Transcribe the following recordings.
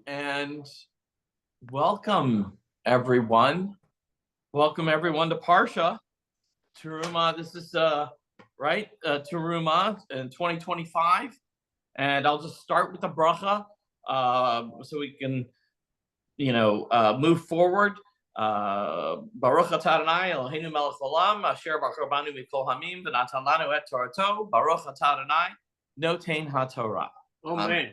and welcome everyone. Welcome everyone to Parsha. Terumah, this is Terumah in 2025. And I'll just start with the bracha so we can, move forward. Baruch atah Adonai Eloheinu melech haolam asher bachar banu mikol hamim v'natan lanu et torato. Baruch atah Adonai noten haTorah. Amen.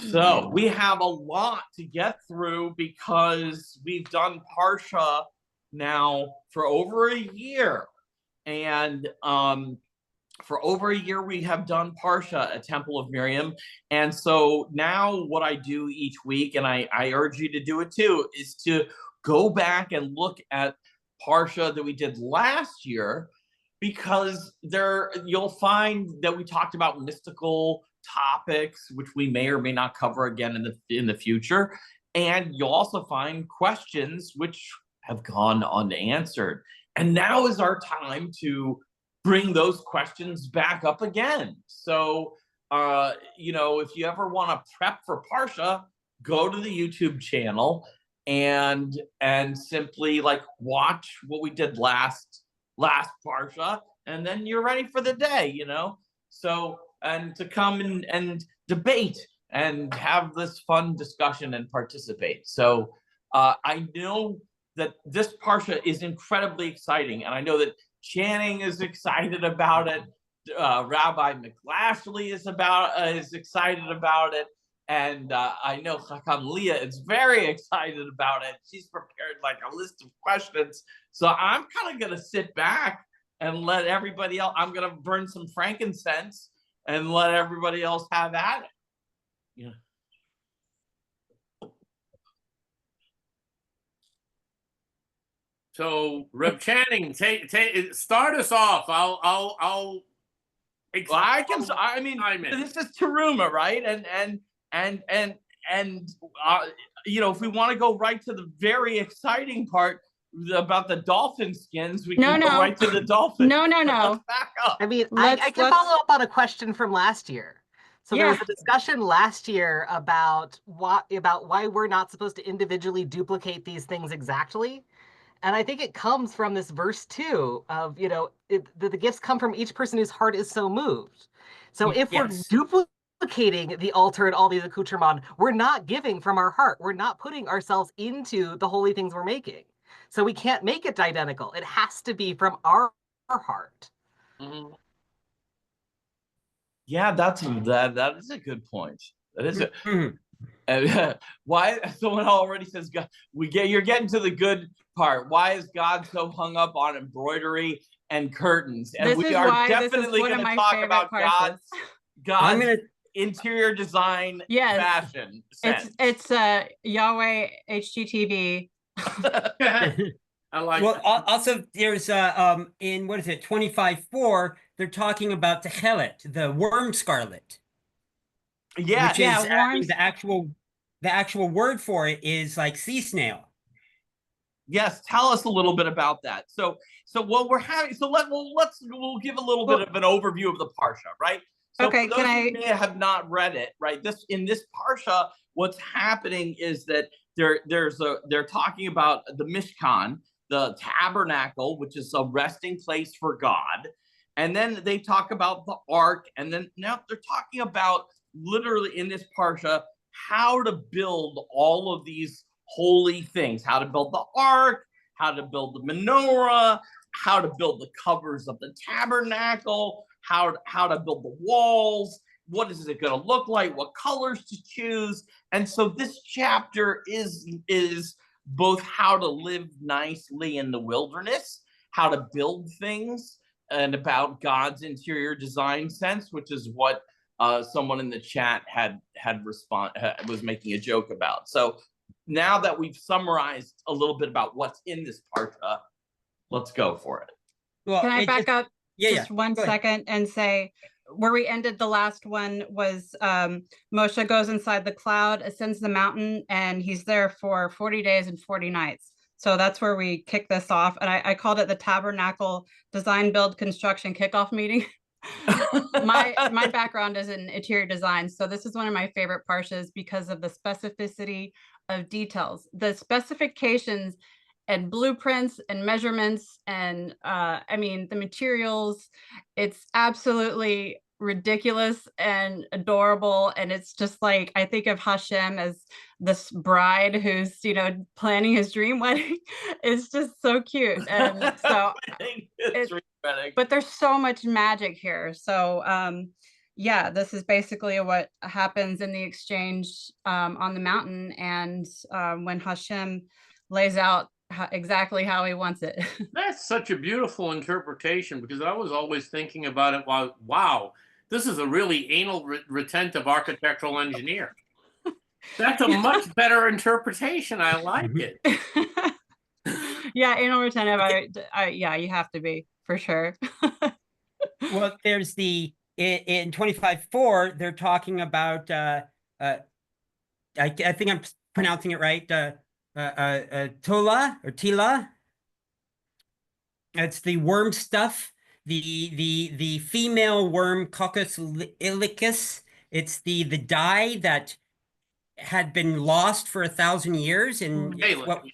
So we have a lot to get through because we've done Parsha now for over a year. And for over a year, we have done Parsha at Temple of Miriam. And so now what I do each week, and I urge you to do it too, is to go back and look at Parsha that we did last year, because you'll find that we talked about mystical topics, which we may or may not cover again in the future. And you'll also find questions which have gone unanswered. And now is our time to bring those questions back up again. So, if you ever want to prep for Parsha, go to the YouTube channel and simply watch what we did last Parsha, and then you're ready for the day, So, and to come and debate and have this fun discussion and participate. So I know that this Parsha is incredibly exciting, and I know that Channing is excited about it. Rabbi McLashley is excited about it, and I know Chacham Leah is very excited about it. She's prepared a list of questions. So I'm kind of gonna sit back and let everybody else. I'm gonna burn some frankincense and let everybody else have at it. Yeah. So, Reb Channing, start us off. I'll. This is Terumah, right? And if we want to go right to the very exciting part about the dolphin skins, we can go right to the dolphin. No. Let's back up. I mean, I can follow up on a question from last year. So there was a discussion last year about why we're not supposed to individually duplicate these things exactly. And I think it comes from this verse 2 of, the gifts come from each person whose heart is so moved. So if we're duplicating the altar and all these accoutrements, we're not giving from our heart. We're not putting ourselves into the holy things we're making. So we can't make it identical. It has to be from our heart. Mm-hmm. Yeah, that is a good point. That is it. Mm-hmm. Why someone already says God, you're getting to the good part. Why is God so hung up on embroidery and curtains? And we are definitely going to talk about God's interior design fashion sense. It's Yahweh HGTV. I like. Well, also there's in 25:4 they're talking about the chelet, the worm scarlet. Yeah, which is the actual word for it is sea snail. Yes, tell us a little bit about that. So what we're having. So we'll give a little bit of an overview of the Parsha, right? So okay, for those who may have not read it, right? In this Parsha, what's happening is that they're talking about the Mishkan, the tabernacle, which is a resting place for God, and then they talk about the ark, and then now they're talking about literally in this Parsha how to build all of these holy things, how to build the ark, how to build the menorah, how to build the covers of the tabernacle, how to build the walls, what is it going to look like, what colors to choose. And so this chapter is both how to live nicely in the wilderness, how to build things, and about God's interior design sense, which is what someone in the chat was making a joke about. So now that we've summarized a little bit about what's in this Parsha, let's go for it. Well, can I back up just 1 second and say where we ended the last one was Moshe goes inside the cloud, ascends the mountain, and he's there for 40 days and 40 nights. So that's where we kick this off. And I called it the Tabernacle Design, Build, Construction Kickoff Meeting. My background is in interior design, so this is one of my favorite parshas because of the specificity of details, the specifications and blueprints and measurements, and I mean the materials. It's absolutely ridiculous and adorable, and it's just like I think of Hashem as this bride who's planning his dream wedding. It's just so cute, and so but there's so much magic here. So yeah, this is basically what happens in the exchange on the mountain, and when Hashem lays out exactly how he wants it. That's such a beautiful interpretation, because I was always thinking about it while, wow, this is a really anal retentive architectural engineer. That's a much better interpretation. I like it. Yeah, anal retentive. Yeah, you have to be, for sure. Well, there's in 25:4, they're talking about I think I'm pronouncing it right. Tola or Tila. It's the worm stuff. The female worm Coccus ilicis. It's the dye that had been lost for 1,000 years, and what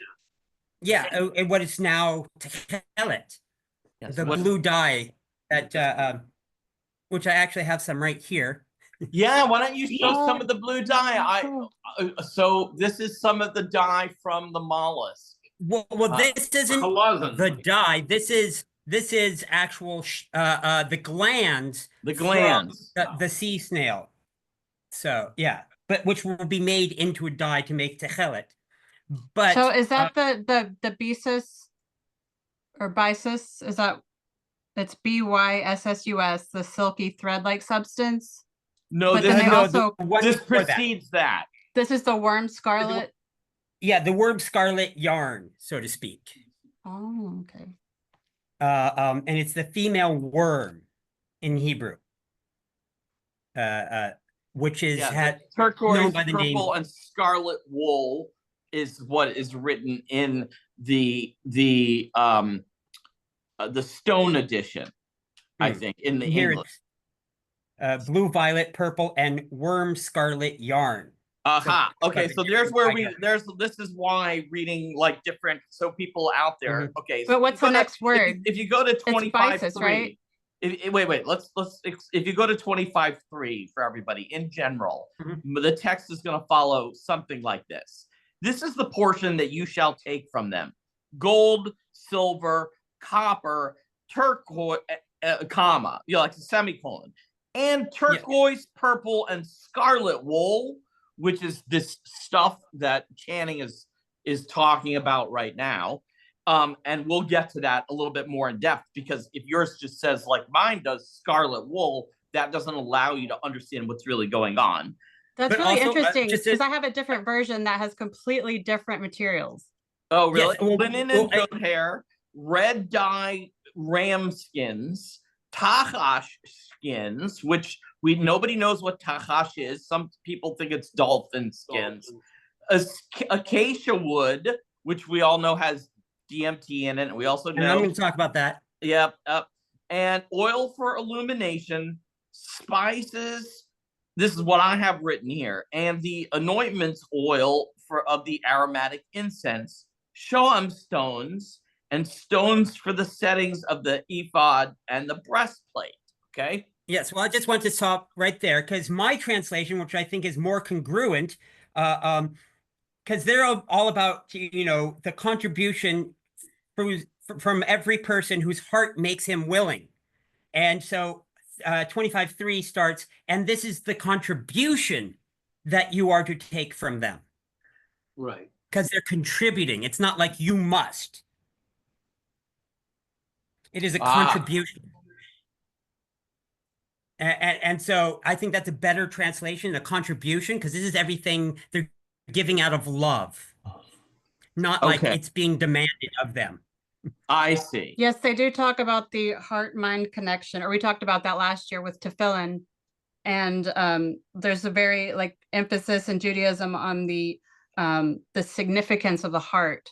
is now Techelet, the blue dye that which I actually have some right here. Yeah, why don't you show some of the blue dye? So this is some of the dye from the mollusk. Well, this isn't the dye. This is actual the glands. The glands. The sea snail. So yeah, but which will be made into a dye to make techelet. But so is that the bisus or bisus? Is that it's BYSSUS, the silky thread-like substance? No, this precedes that. This is the worm scarlet. Yeah, the worm scarlet yarn, so to speak. Oh, okay. And it's the female worm in Hebrew. Which is turquoise, purple, and scarlet wool is what is written in the Stone edition, I think, in the English. Blue, violet, purple, and worm scarlet yarn. Aha. Okay, so there's where this is why reading like different, so people out there. Okay. But what's the next word? If you go to 25:3, right? Wait. Let's if you go to 25:3 for everybody in general, the text is going to follow something like this. This is the portion that you shall take from them: gold, silver, copper, turquoise, comma, like a semicolon, and turquoise, purple, and scarlet wool, which is this stuff that Channing is talking about right now. And we'll get to that a little bit more in depth, because if yours just says like mine does scarlet wool, that doesn't allow you to understand what's really going on. That's really interesting, because I have a different version that has completely different materials. Oh, really? Yes. Linen and goat hair, red dye ram skins, tachash skins, which nobody knows what tachash is. Some people think it's dolphin skins. Acacia wood, which we all know has DMT in it. We also know. And I'm going to talk about that. Yep. And oil for illumination, spices. This is what I have written here. And the anointments oil of the aromatic incense, shoam stones, and stones for the settings of the ephod and the breastplate. Okay. Yes. Well, I just want to stop right there, because my translation, which I think is more congruent, because they're all about, the contribution from every person whose heart makes him willing. And so 25:3 starts, and this is the contribution that you are to take from them. Right. Because they're contributing. It's not like you must. It is a contribution. And so I think that's a better translation, the contribution, because this is everything they're giving out of love. Not like it's being demanded of them. I see. Yes, they do talk about the heart-mind connection, or we talked about that last year with tefillin. And there's a very emphasis in Judaism on the significance of the heart.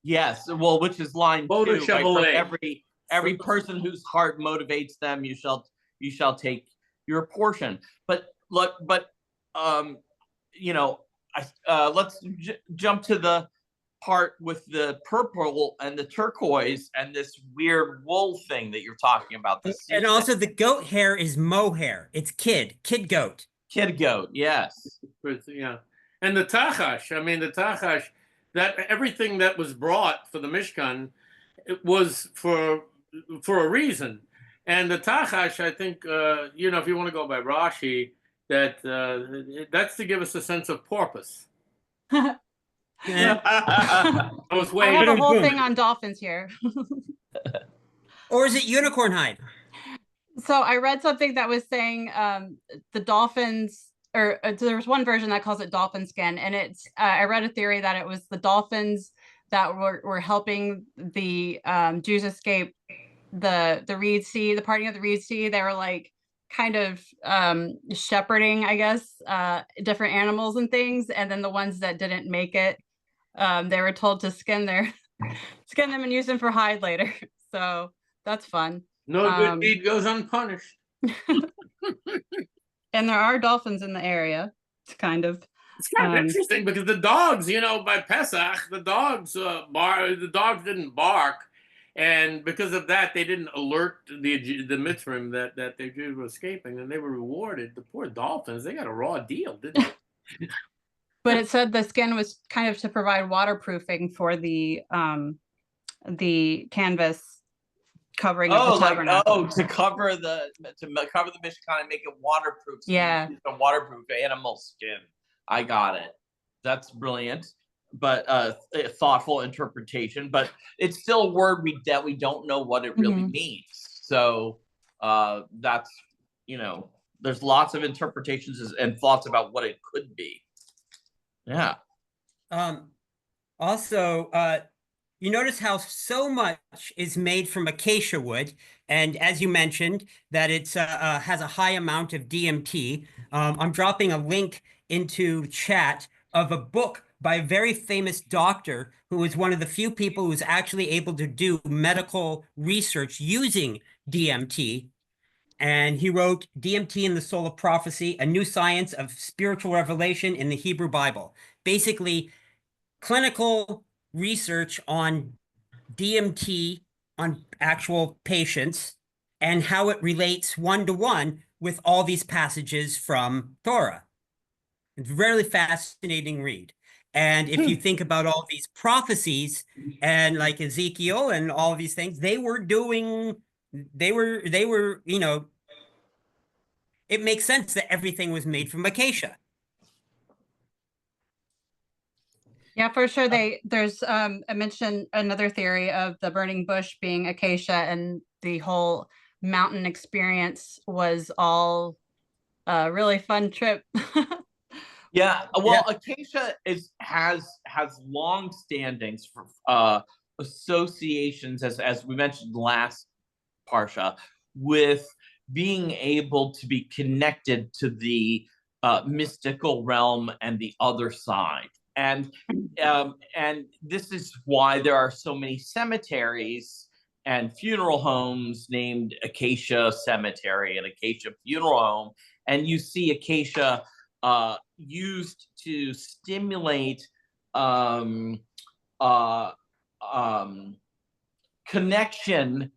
Yes, well, which is line 2, right? every person whose heart motivates them, you shall take your portion. But you know, let's jump to the part with the purple and the turquoise and this weird wool thing that you're talking about. And also the goat hair is mohair. It's kid goat. Kid goat, yes. Yeah. And the tachash, I mean, the tachash, that everything that was brought for the Mishkan, it was for a reason. And the tachash, I think, you know, if you want to go by Rashi, that's to give us a sense of porpoise. I have a whole thing on dolphins here. Or is it unicorn hide? So I read something that was saying the dolphins, or there's one version that calls it dolphin skin, and it's I read a theory that it was the dolphins that were helping the Jews escape the Reed Sea, the parting of the Reed Sea. They were like kind of shepherding, I guess, different animals and things, and then the ones that didn't make it, they were told to skin them and use them for hide later. So that's fun. No good deed goes unpunished. And there are dolphins in the area. It's kind of interesting because the dogs, you know, by Pesach, the dogs didn't bark, and because of that, they didn't alert the Mitzrayim that the Jews were escaping, and they were rewarded. The poor dolphins, they got a raw deal, didn't they? But it said the skin was kind of to provide waterproofing for the canvas covering of the tabernacle. To cover the Mishkan and make it waterproof. So yeah, a waterproof animal skin. I got it. That's brilliant, but a thoughtful interpretation. But it's still a word that we don't know what it really means. So that's, you know, there's lots of interpretations and thoughts about what it could be. Yeah. Also, you notice how so much is made from acacia wood, and as you mentioned, that it's has a high amount of DMT. I'm dropping a link into chat of a book by a very famous doctor who was one of the few people who was actually able to do medical research using DMT. And he wrote DMT and the Soul of Prophecy, a new science of spiritual revelation in the Hebrew Bible. Basically, clinical research on DMT on actual patients and how it relates one-to-one with all these passages from Torah. It's a really fascinating read. And if you think about all these prophecies and like Ezekiel and all of these things, they were, you know, it makes sense that everything was made from acacia. Yeah, for sure. There's I mentioned another theory of the burning bush being acacia, and the whole mountain experience was all a really fun trip. Yeah, well, acacia has long standings for associations, as we mentioned last Parsha, with being able to be connected to the mystical realm and the other side. And this is why there are so many cemeteries and funeral homes named Acacia Cemetery and Acacia Funeral Home. And you see acacia used to stimulate connection,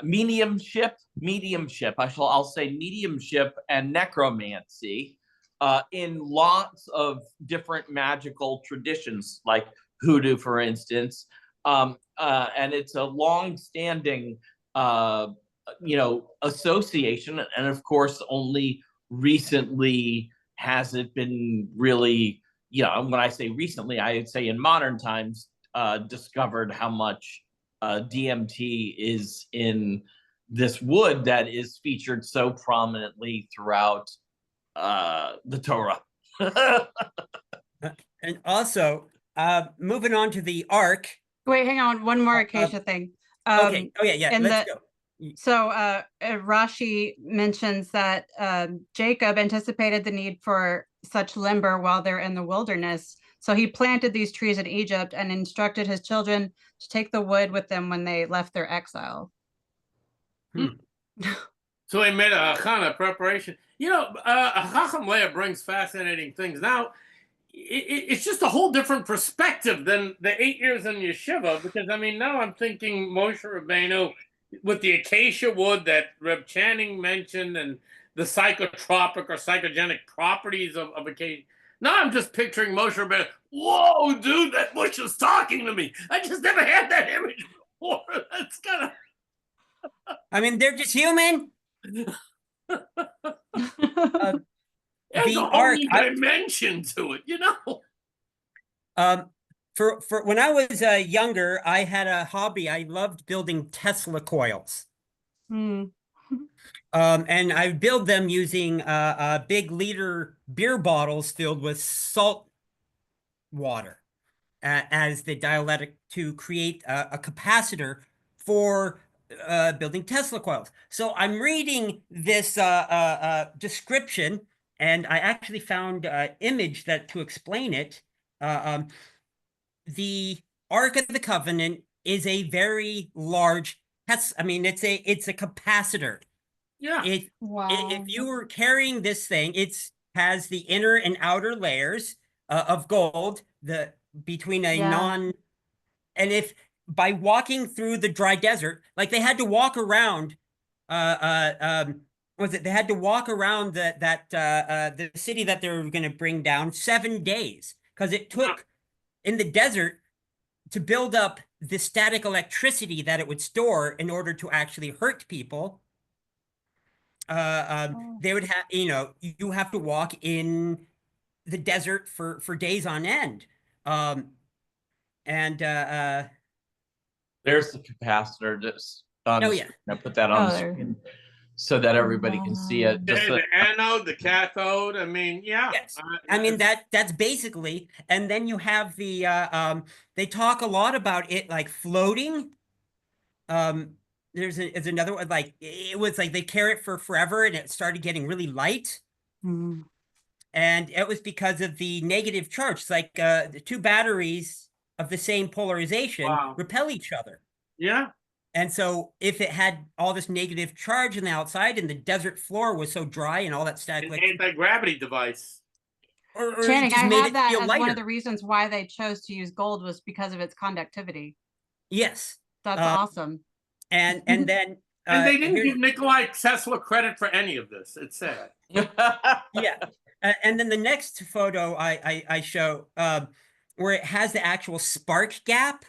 mediumship. I'll say mediumship and necromancy. In lots of different magical traditions, like hoodoo, for instance, and it's a long-standing, association. And of course, only recently has it been really, when I say recently, I'd say in modern times, discovered how much DMT is in this wood that is featured so prominently throughout the Torah. And also, moving on to the Ark. Wait, hang on. One more acacia thing. Okay. Oh yeah. Let's go. So Rashi mentions that Jacob anticipated the need for such lumber while they're in the wilderness. So he planted these trees in Egypt and instructed his children to take the wood with them when they left their exile. So he made a Hachana preparation. You know, Chacham Leah brings fascinating things. Now, it's just a whole different perspective than the 8 years in yeshiva, because I mean, now I'm thinking Moshe Rabbeinu with the acacia wood that Reb Channing mentioned and the psychotropic or psychogenic properties of acacia. Now I'm just picturing Moshe Rabbeinu. Whoa, dude, that bush is talking to me. I just never had that image before. That's kind of. I mean, they're just human. There's a whole new dimension to it, you know. For when I was younger, I had a hobby. I loved building Tesla coils. And I build them using big liter beer bottles filled with salt water as the dielectric to create a capacitor for building Tesla coils. So I'm reading this description, and I actually found an image to explain it. The Ark of the Covenant is a very large I mean, it's a capacitor. Yeah. If you were carrying this thing, it has the inner and outer layers of gold, between a and if by walking through the dry desert, like they had to walk around, they had to walk around the city that they were going to bring down 7 days, because it took in the desert to build up the static electricity that it would store in order to actually hurt people. They would have, you have to walk in the desert for days on end. There's the capacitor. Just put that on the screen so that everybody can see it. Just the anode, the cathode. I mean, yes. I mean that's basically. And then you have the they talk a lot about it like floating. There's another one, like it was like they carry it for forever and it started getting really light. And it was because of the negative charge. It's like the two batteries of the same polarization repel each other. Yeah. And so if it had all this negative charge on the outside and the desert floor was so dry and all that static, an anti-gravity device. Channing, I have that as one of the reasons why they chose to use gold was because of its conductivity. Yes. That's awesome. And then and they didn't give Nikolai Tesla credit for any of this. It's sad. Yeah. And then the next photo I show where it has the actual spark gap.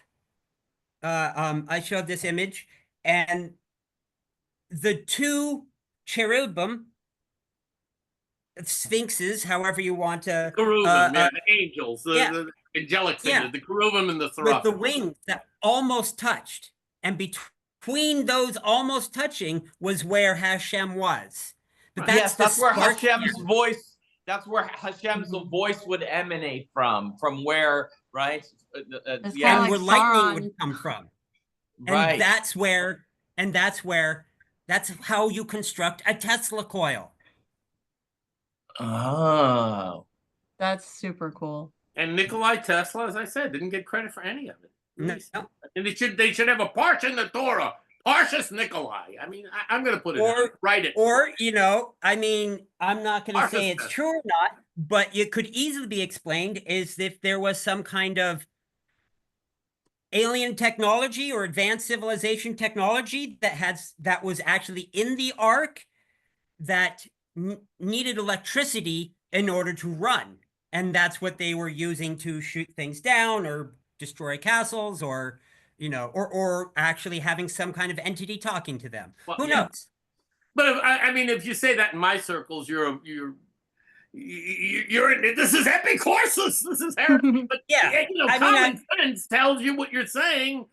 I showed this image, and the two cherubim, sphinxes, however you want to. Cherubim, the angels, the angelic figures, the cherubim and the seraphim. With the wings that almost touched, and between those almost touching was where Hashem was. But that's where Hashem's voice. That's where Hashem's voice would emanate from where, right? And where lightning would come from. Right. And that's how you construct a Tesla coil. Oh. That's super cool. And Nikolai Tesla, as I said, didn't get credit for any of it. No. And they should have a Parsha in the Torah. Parsha's Nikolai. I mean, I'm going to put it write it. Or, I mean, I'm not going to say it's true or not, but it could easily be explained as if there was some kind of alien technology or advanced civilization technology that was actually in the Ark that needed electricity in order to run. And that's what they were using to shoot things down or destroy castles or or actually having some kind of entity talking to them. Well, who knows? But if you say that in my circles, you're this is epicursus. This is heresy. But common sense tells you what you're saying.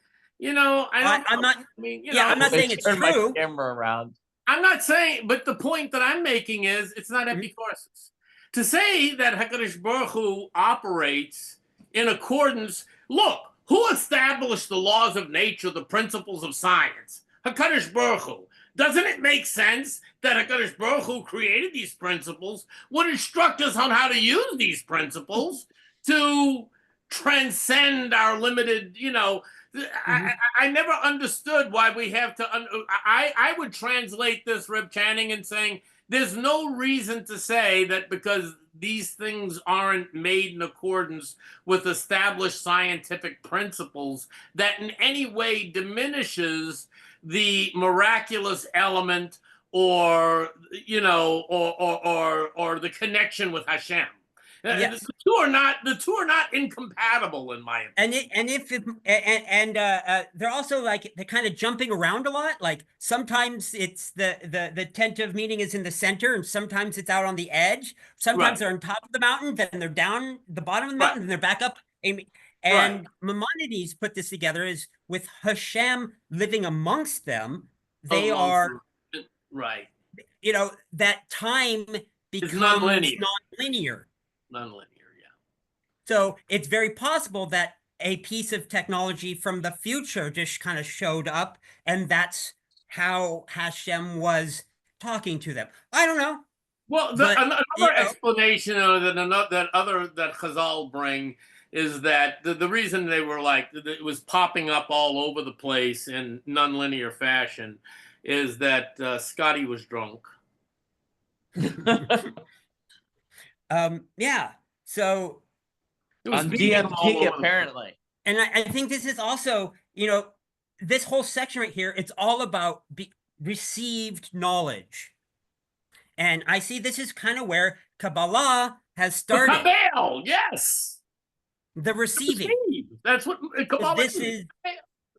I'm not saying it's true. Camera around. I'm not saying, but the point that I'm making is it's not epicursus. To say that HaKadosh Baruch Hu operates in accordance. Look. Who established the laws of nature, the principles of science? HaKadosh Baruch Hu. Doesn't it make sense that HaKadosh Baruch Hu created these principles, would instruct us on how to use these principles to transcend our limited, I never understood why we have to. I would translate this, Reb Channing, and saying there's no reason to say that because these things aren't made in accordance with established scientific principles that in any way diminishes the miraculous element or or the connection with Hashem. Yes. The two are not incompatible in my opinion. They're also like they're kind of jumping around a lot. Like sometimes it's the tent of meeting is in the center, and sometimes it's out on the edge. Sometimes they're on top of the mountain, then they're down the bottom of the mountain, and they're back up. And Maimonides put this together is with Hashem living amongst them. They are that time becomes non-linear. Non-linear, yeah. So it's very possible that a piece of technology from the future just kind of showed up, and that's how Hashem was talking to them. I don't know. Well, another explanation that Chazal bring is that the reason they were like it was popping up all over the place in non-linear fashion is that Scotty was drunk. Yeah. So it was DMT apparently. And I think this is also, this whole section right here, it's all about received knowledge. And I see this is kind of where Kabbalah has started. The Kabbalah, yes. The receiving. That's what Kabbalah is.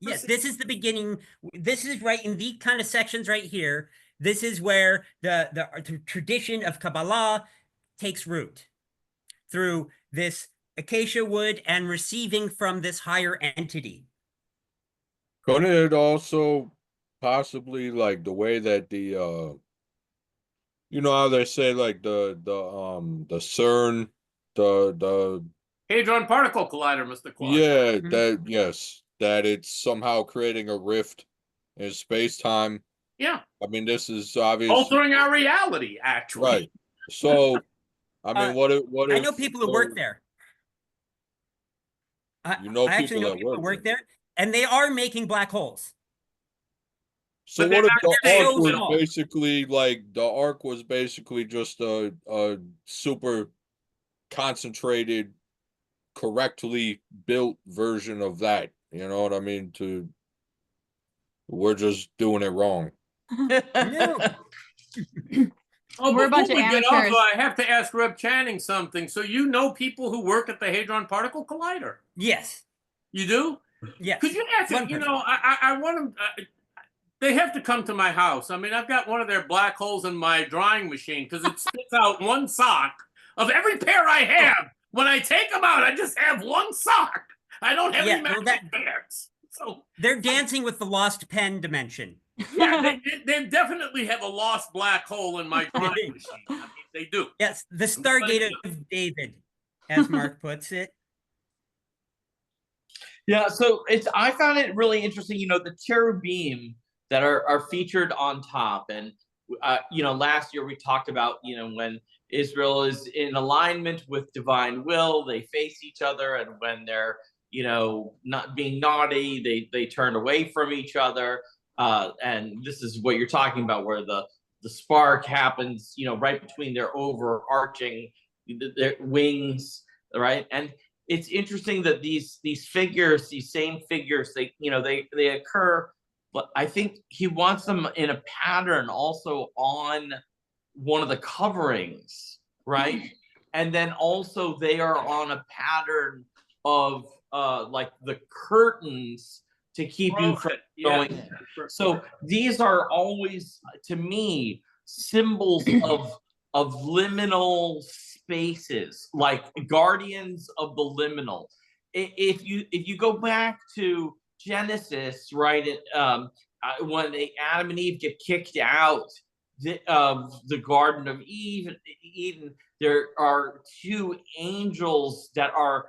Yes, this is the beginning. This is right in the kind of sections right here. This is where the tradition of Kabbalah takes root through this acacia wood and receiving from this higher entity. Couldn't it also possibly like the way that the how they say like the CERN, the Hadron Particle Collider, Mr. Clark. Yeah, that it's somehow creating a rift in space-time. Yeah. I mean, this is obviously altering our reality, actually. Right. So I mean, what if I know people who work there. I actually know people who work there, and they are making black holes. So what if the arc was basically like just a super concentrated, correctly built version of that? You know what I mean? We're just doing it wrong. No. Oh, we're a bunch of amateurs. I have to ask Reb Channing something. So you know people who work at the Hadron Particle Collider? Yes. You do? Yes. Could you ask them, I want them, they have to come to my house. I mean, I've got one of their black holes in my drying machine because it spits out one sock of every pair I have. When I take them out, I just have one sock. I don't have any matching pairs. So they're dancing with the lost pen dimension. Yeah, they definitely have a lost black hole in my drying machine. I mean, they do. Yes, the Stargate of David, as Mark puts it. Yeah, so I found it really interesting, the cherubim that are featured on top. And, last year we talked about, when Israel is in alignment with divine will, they face each other. And when they're, not being naughty, they turn away from each other. And this is what you're talking about, where the spark happens, right between their overarching their wings, right? And it's interesting that these figures, these same figures, they occur, but I think he wants them in a pattern also on one of the coverings, right? And then also they are on a pattern of like the curtains to keep you from going there. So these are always, to me, symbols of liminal spaces, like guardians of the liminal. If you go back to Genesis, right, when Adam and Eve get kicked out of the Garden of Eden, there are two angels that are,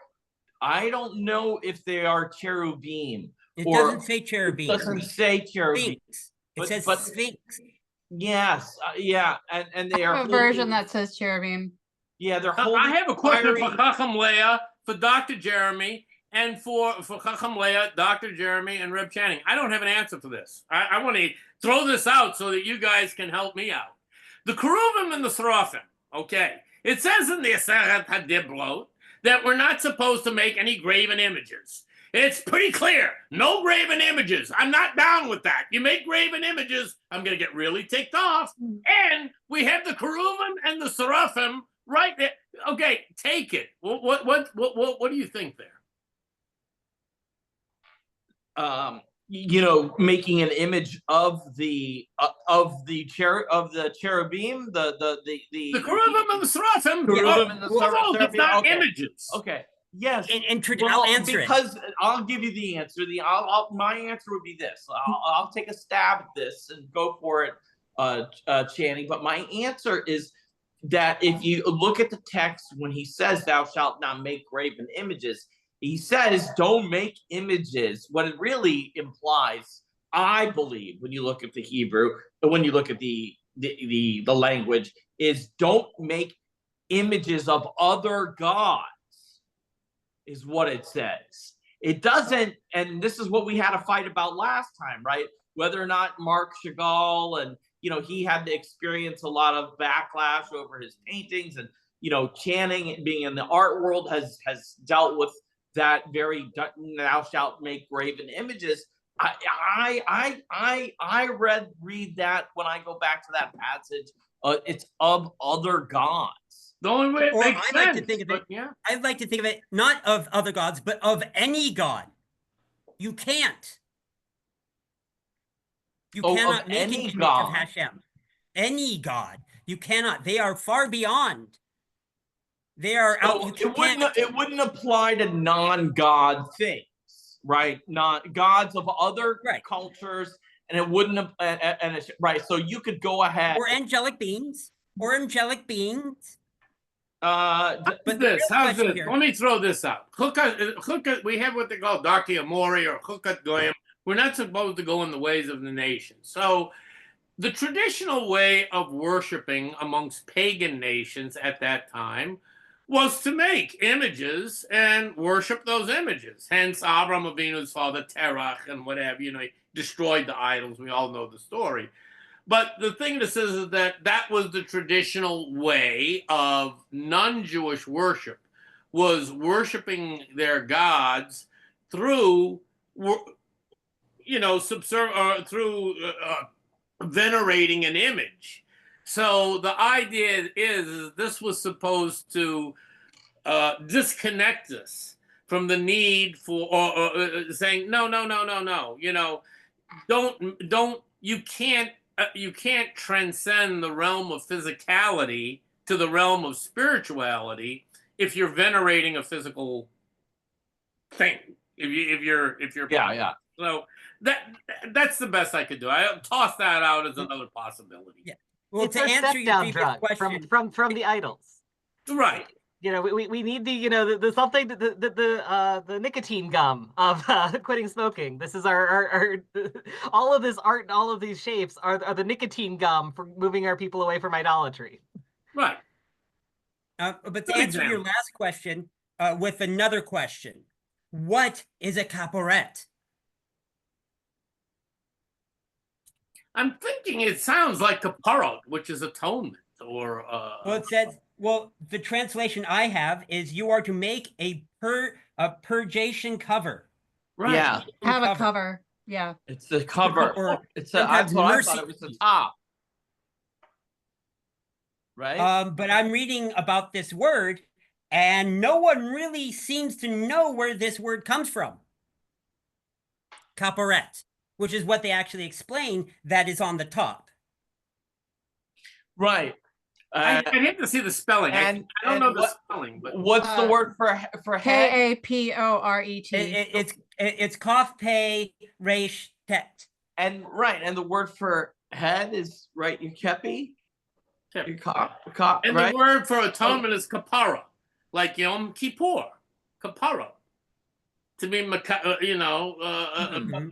I don't know if they are cherubim. It doesn't say cherubim. It doesn't say cherubim. Sphinx. It says Sphinx. Yes, yeah, and they are a version that says cherubim. Yeah, they're I have a question for Chacham Leah, for Dr. Jeremy. and for Chacham Leah, Dr. Jeremy, and Reb Channing. I don't have an answer for this. I want to throw this out so that you guys can help me out. The Keruvim and the Seraphim, okay? It says in the Aseret HaDiblot that we're not supposed to make any graven images. It's pretty clear. No graven images. I'm not down with that. You make graven images, I'm going to get really ticked off. And we have the Keruvim and the Seraphim right there. Okay, take it. What do you think there? You know, making an image of the cherubim, the Keruvim and the Seraphim. Keruvim and the Seraphim, it's not okay. images. Okay. Yes. I'll answer because I'll give you the answer. My answer would be this. I'll take a stab at this and go for it, Channing. But my answer is that if you look at the text when he says, "Thou shalt not make graven images," he says, "Don't make images." What it really implies, I believe, when you look at the Hebrew, when you look at the language, is don't make images of other gods. Is what it says. It doesn't, and this is what we had a fight about last time, right? Whether or not Marc Chagall and, you know, he had to experience a lot of backlash over his paintings, and, you know, Channing being in the art world has dealt with that very "thou shalt make graven images." I read that when I go back to that passage, it's of other gods. The only way it makes I'd sense, like to think of it. yeah. I'd like to think of it not of other gods, but of any god. You can't. You cannot make an image of Hashem. Any god. You cannot. They are far beyond. They are out. It wouldn't apply to non-god things, right? Not gods of other cultures, and it wouldn't. Right. So you could go ahead. Or angelic beings. But this, how's this? Let me throw this out. We have what they call Darkei Amori or Chukat Goyim. We're not supposed to go in the ways of the nation. So the traditional way of worshiping amongst pagan nations at that time was to make images and worship those images. Hence, Avraham Avinu's father, Terach, and whatever, you know, he destroyed the idols. We all know the story. But the thing that says is that was the traditional way of non-Jewish worship, was worshiping their gods through, you know, through venerating an image. So the idea is this was supposed to disconnect us from the need for, or saying, no, you know, you can't transcend the realm of physicality to the realm of spirituality if you're venerating a physical thing. If you're yeah. So that's the best I could do. I toss that out as another possibility. Yeah. Well, it's to answer your drug question from the idols. Right. You know, we need the, you know, the something, the nicotine gum of quitting smoking. This is our all of this art and all of these shapes are the nicotine gum for moving our people away from idolatry. Right. But to answer your last question with another question, what is a kaporet? I'm thinking it sounds like kaparot, which is atonement, or well, it says. Well, the translation I have is you are to make a purgation cover. Right. Yeah. Have a cover. Yeah. It's the cover. Or it's that's what I thought it was the top. Right. But I'm reading about this word, and no one really seems to know where this word comes from. Kaporet, which is what they actually explain that is on the top. Right. I hate to see the spelling. I don't know the spelling. But what's the word for head? Kaporet. It's Kaf Pei Resh Tet. And the word for head is right. Your kepi. and right? the word for atonement is kapara, like Yom Kippur, kapara. To be, you know,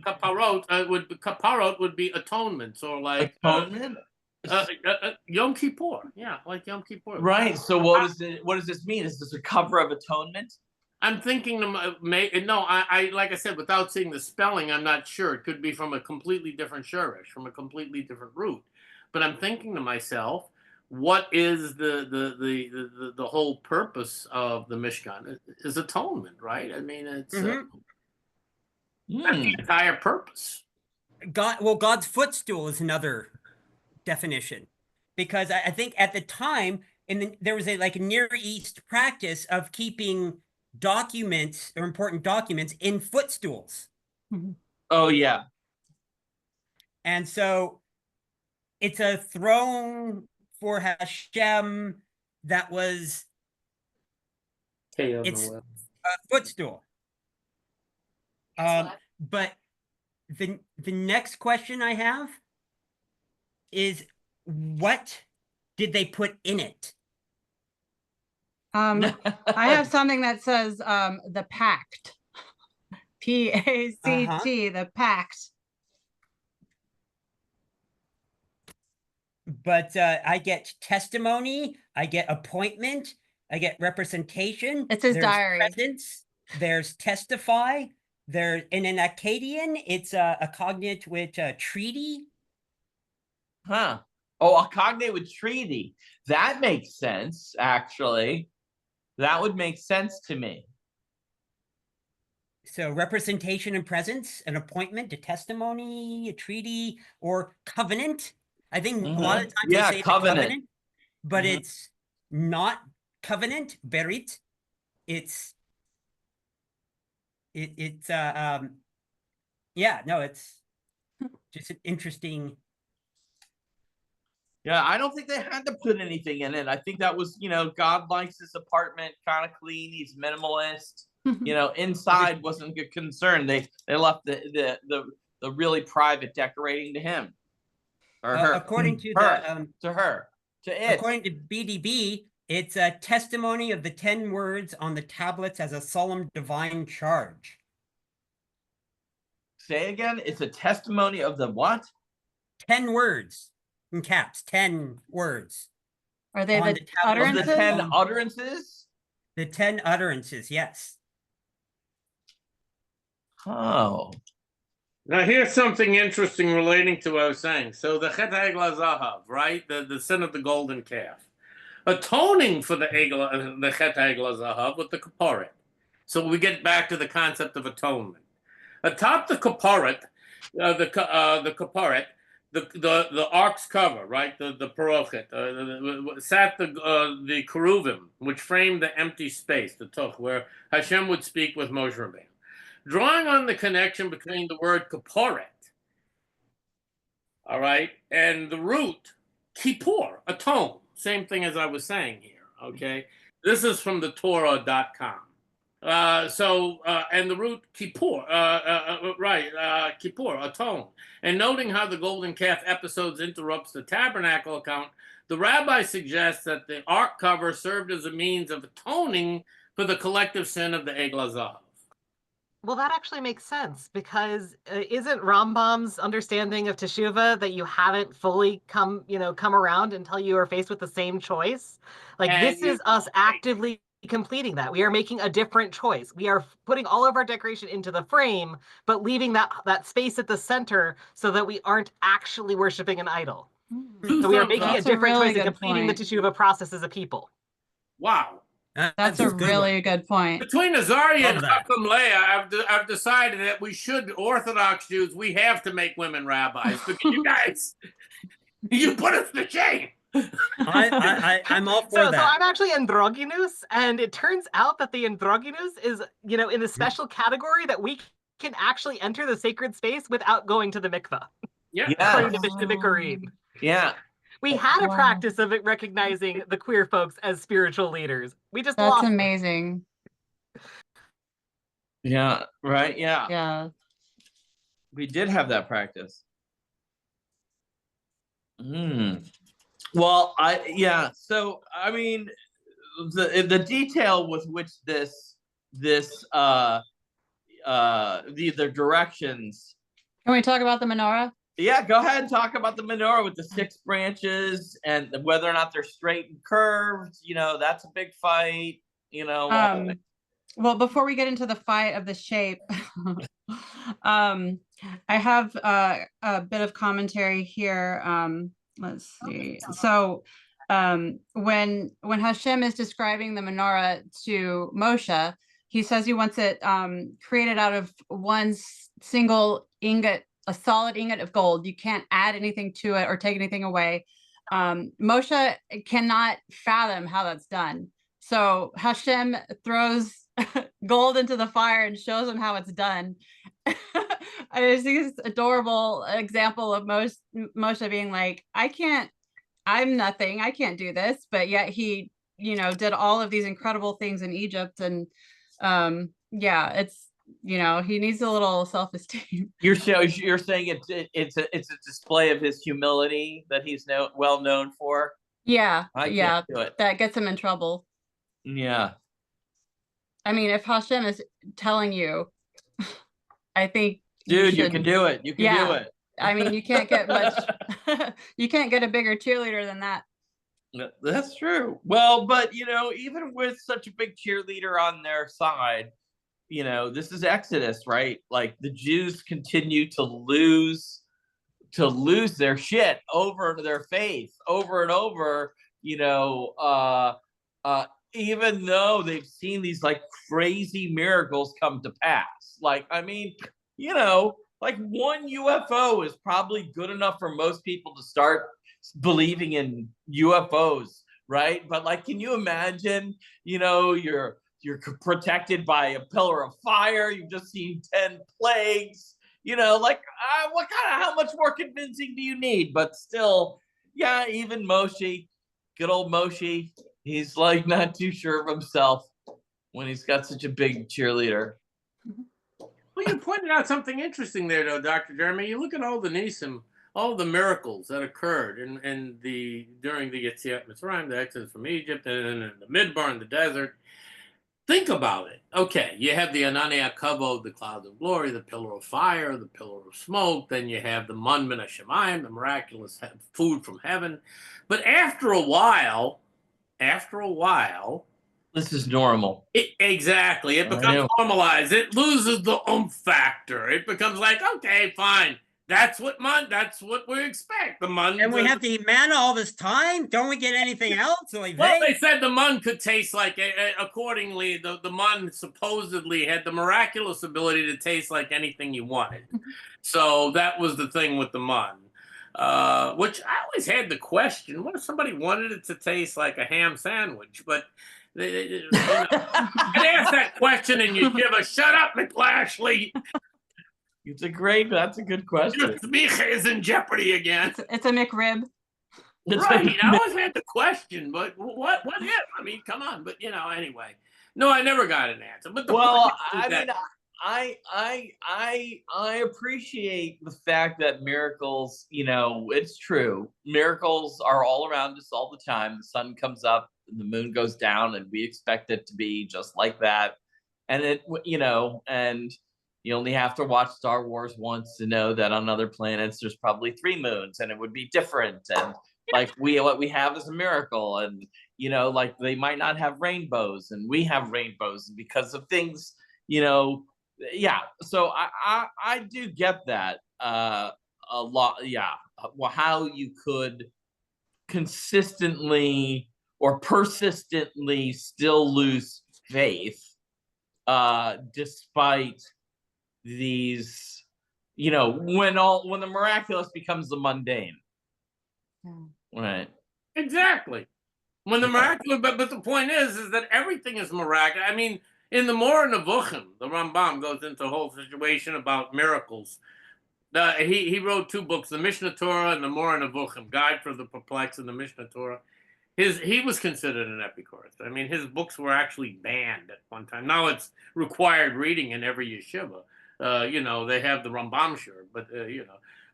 kaparot would be atonement, or like atonement. Yom Kippur, yeah, like Yom Kippur. Right. So what does this mean? Is this a cover of atonement? I'm thinking I like I said, without seeing the spelling, I'm not sure. It could be from a completely different shurish, from a completely different root. But I'm thinking to myself, what is the whole purpose of the Mishkan? Is atonement, right? I mean, it's that's the entire purpose. God's footstool is another definition, because I think at the time there was a Near East practice of keeping documents or important documents in footstools. Oh yeah. And so it's a throne for Hashem that was it's a footstool. But the next question I have is, what did they put in it? I have something that says the pact. P-A-C-T, the pact. But I get testimony, I get appointment, I get representation. It's his diary. Presence, there's testify. There, in an Akkadian, it's a cognate with treaty. Huh. Oh, a cognate with treaty. That makes sense, actually. That would make sense to me. So representation and presence, an appointment, a testimony, a treaty, or covenant. I think a lot of times they say covenant, but it's not covenant, berit. It's it's just an interesting. Yeah, I don't think they had to put anything in it. I think that was, God likes his apartment kind of clean. He's minimalist. Inside wasn't a concern. They left the really private decorating to him or her. According to According to BDB, it's a testimony of the 10 words on the tablets as a solemn divine charge. Say again. It's a testimony of the what? 10 words in caps. 10 words. Are they the utterances? The 10 utterances? The 10 utterances, yes. Oh. Now here's something interesting relating to what I was saying. So the Chet Egla Zahav, right? The sin of the golden calf. Atoning for the Chet Egla Zahav with the Kaporet. So we get back to the concept of atonement. Atop the Kaporet, the Kaporet, the ark's cover, right? The parochet, sat the keruvim, which framed the empty space, the toch, where Hashem would speak with Moshe Rabbeinu. Drawing on the connection between the word kaporet, all right, and the root kippur, atone, same thing as I was saying here, okay? This is from the Torah.com. And the root kippur, kippur, atone. And noting how the golden calf episodes interrupts the tabernacle account, the rabbi suggests that the ark cover served as a means of atoning for the collective sin of the Egla Zahav. Well, that actually makes sense, because isn't Rambam's understanding of Teshuvah that you haven't fully come around until you are faced with the same choice? This is us actively completing that. We are making a different choice. We are putting all of our decoration into the frame, but leaving that space at the center so that we aren't actually worshiping an idol. So we are making a different choice and completing the Teshuvah process as a people. Wow. That's a really good point. Between Azaria and Hakam Leah, I've decided that we should, Orthodox Jews, we have to make women rabbis. Because you guys, you put us to shame. I'm all for that. So I'm actually androgynous, and it turns out that the androgynous is, in the special category that we can actually enter the sacred space without going to the mikveh. Yeah. According to Mishnah Bikurim. Yeah. We had a practice of it recognizing the queer folks as spiritual leaders. We just lost. That's amazing. Yeah, right. Yeah. Yeah. We did have that practice. Well, so I mean, the detail with which the directions. Can we talk about the menorah? Yeah, go ahead and talk about the menorah with the 6 branches and whether or not they're straight and curved. That's a big fight. Well, before we get into the fight of the shape, I have a bit of commentary here. Let's see. So when Hashem is describing the menorah to Moshe, he says he wants it created out of one single ingot, a solid ingot of gold. You can't add anything to it or take anything away. Moshe cannot fathom how that's done. So Hashem throws gold into the fire and shows him how it's done. I just think it's adorable example of Moshe being like, I'm nothing, I can't do this, but yet he, did all of these incredible things in Egypt. And yeah, it's, he needs a little self-esteem. You're saying it's a display of his humility that he's well known for. Yeah, can't do it. That gets him in trouble. Yeah. I mean, if Hashem is telling you, I think dude, you can do it. You can do it. I mean, you can't get much, you can't get a bigger cheerleader than that. That's true. Well, but even with such a big cheerleader on their side, this is Exodus, right? Like the Jews continue to lose their shit over their faith over and over, even though they've seen these like crazy miracles come to pass. Like, I mean, like one UFO is probably good enough for most people to start believing in UFOs, right? But like, can you imagine, you're protected by a pillar of fire, you've just seen 10 plagues, how much more convincing do you need? But still, yeah, even Moshe, good old Moshe, he's like not too sure of himself when he's got such a big cheerleader. Well, you pointed out something interesting there, though, Dr. Jeremy. You look at all the Nisim, all the miracles that occurred during the Yetziat Mitzrayim, the exodus from Egypt, and in the Midbar in the desert. Think about it. Okay, you have the Ananei HaKavod, the cloud of glory, the pillar of fire, the pillar of smoke. Then you have the Man Min HaShamayim, the miraculous food from heaven. But after a while, this is normal. Exactly. It becomes normalized. It loses the factor. It becomes like, okay, fine. That's what we expect. The man. And we have to eat manna all this time? Don't we get anything else? Well, they said the man could taste like, accordingly, the man supposedly had the miraculous ability to taste like anything you wanted. So that was the thing with the man. Which I always had the question, what if somebody wanted it to taste like a ham sandwich? But I'd ask that question and you give a shut up, McLashley. That's a good question. Your smicha is in jeopardy again. It's a McRib. Right. I always had the question, but what if? I mean, come on. But anyway. No, I never got an answer. But I appreciate the fact that miracles, it's true. Miracles are all around us all the time. The sun comes up and the moon goes down and we expect it to be just like that. And and you only have to watch Star Wars once to know that on other planets, there's probably 3 moons and it would be different. And like what we have is a miracle. And, like they might not have rainbows and we have rainbows because of things, yeah. So I do get that a lot. Yeah. Well, how you could consistently or persistently still lose faith despite these, when the miraculous becomes the mundane. Right. Exactly. When the miraculous, but the point is that everything is miraculous. I mean, in the Moreh Nevuchim, the Rambam goes into a whole situation about miracles. He wrote 2 books, the Mishnah Torah and the Moreh Nevuchim, Guide for the Perplexed and the Mishnah Torah. He was considered an epicurus. I mean, his books were actually banned at one time. Now it's required reading in every yeshiva. They have the Rambam sure, but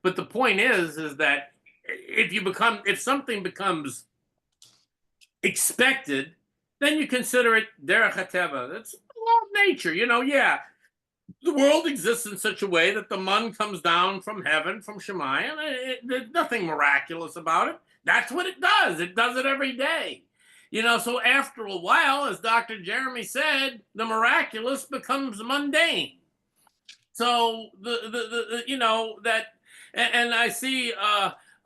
But the point is that if something becomes expected, then you consider it derech hateva. That's the law of nature. The world exists in such a way that the man comes down from heaven, from Shemayim. There's nothing miraculous about it. That's what it does. It does it every day. You know, so after a while, as Dr. Jeremy said, the miraculous becomes mundane. So the you know that, and I see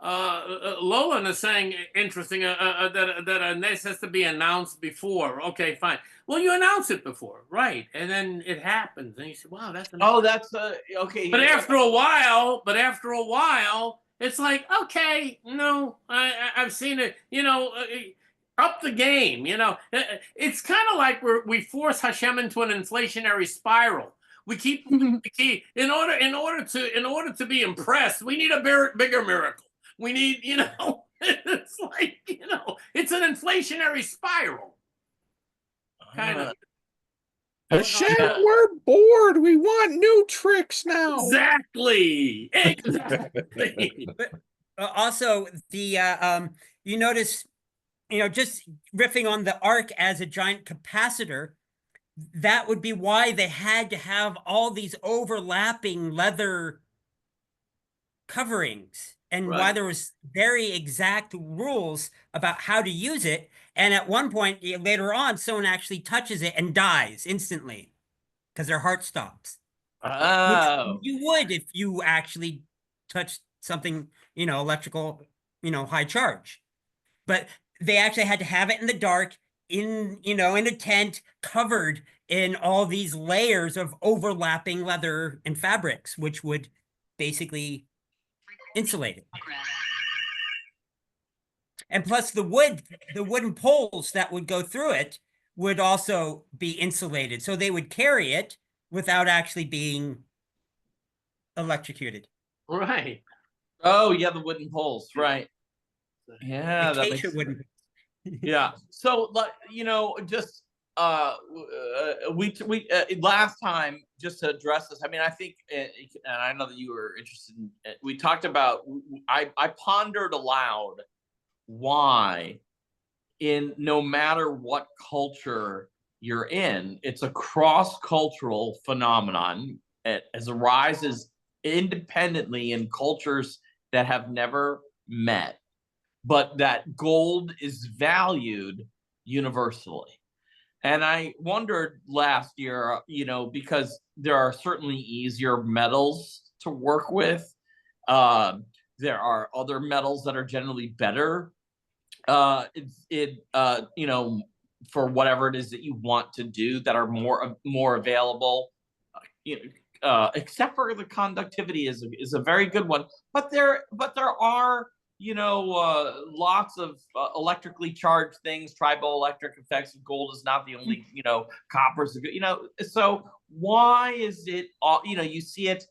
Lolan is saying interesting that this has to be announced before. Okay, fine. Well, you announce it before, right? And then it happens, and you say, "Wow, that's amazing." Oh, that's okay. But after a while, it's like, okay, no, I've seen it. You know, up the game. You know, it's kind of like we force Hashem into an inflationary spiral. We keep in order to be impressed, we need a bigger miracle. We need, you know, it's like, you know, it's an inflationary spiral. Kind of. Hashem, we're bored. We want new tricks now. Exactly. But also the you notice, you know, just riffing on the ark as a giant capacitor, that would be why they had to have all these overlapping leather coverings, and why there was very exact rules about how to use it. And at one point later on, someone actually touches it and dies instantly because their heart stops. Oh. Which you would if you actually touched something, you know, electrical, you know, high charge. But they actually had to have it in the dark, in, you know, in a tent, covered in all these layers of overlapping leather and fabrics, which would basically insulate it. And plus the wooden poles that would go through it would also be insulated. So they would carry it without actually being electrocuted. Right. Oh, yeah, the wooden poles, right. Yeah, that makes wooden. Yeah. So, like, you know, just we last time, just to address this, I mean, I think, and I know that you were interested in, we talked about, I pondered aloud why, in no matter what culture you're in, it's a cross-cultural phenomenon. It arises independently in cultures that have never met, but that gold is valued universally. And I wondered last year, you know, because there are certainly easier metals to work with. There are other metals that are generally better. You know, for whatever it is that you want to do, that are more available. You know, except for the conductivity is a very good one. But there are, you know, lots of electrically charged things, triboelectric effects. Gold is not the only, you know, copper is a good, you know. So why is it, you know, you see it,